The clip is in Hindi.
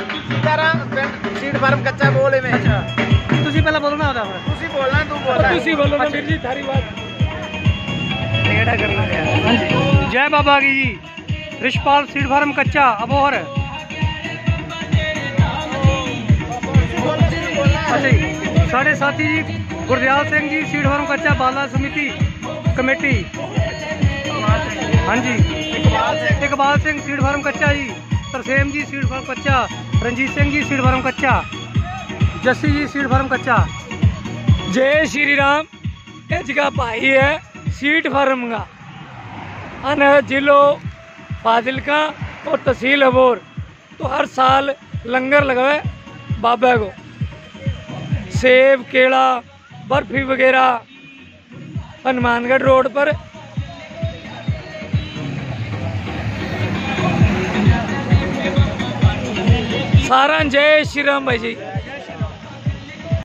सीताराम सीड फार्म कच्चा बोले में। अच्छा तुसी पहले बोलना होता है, तुसी बोलना, तू बोलना, तुसी बोलो ना वीर जी, थारी बात टेढ़ा कर लो यार। हाँ जी। जय बाबा की जी। रिशपाल सीड फार्म कच्चा अबोहर। अच्छा जी, साढ़े साथी जी गुरदयाल सिंह जी सीड फार्म कच्चा बाला समिति कमेटी। हाँ जी। इकबाल सिंह सीड फार्म कच्चा जी। तरसेम जी सीड फार्म कच्चा। रंजीत सिंह जी सीड फार्म कच्चा। जस्सी जी सीड फार्म कच्चा। जय श्री राम। ये जगह भाई है सीड फार्म का अन जिलो फाजिलका और तहसील अबोर। तो हर साल लंगर लगावे बाबा को, सेब केला बर्फी वगैरह हनुमानगढ़ रोड पर। सारा जय श्री राम भाई जी।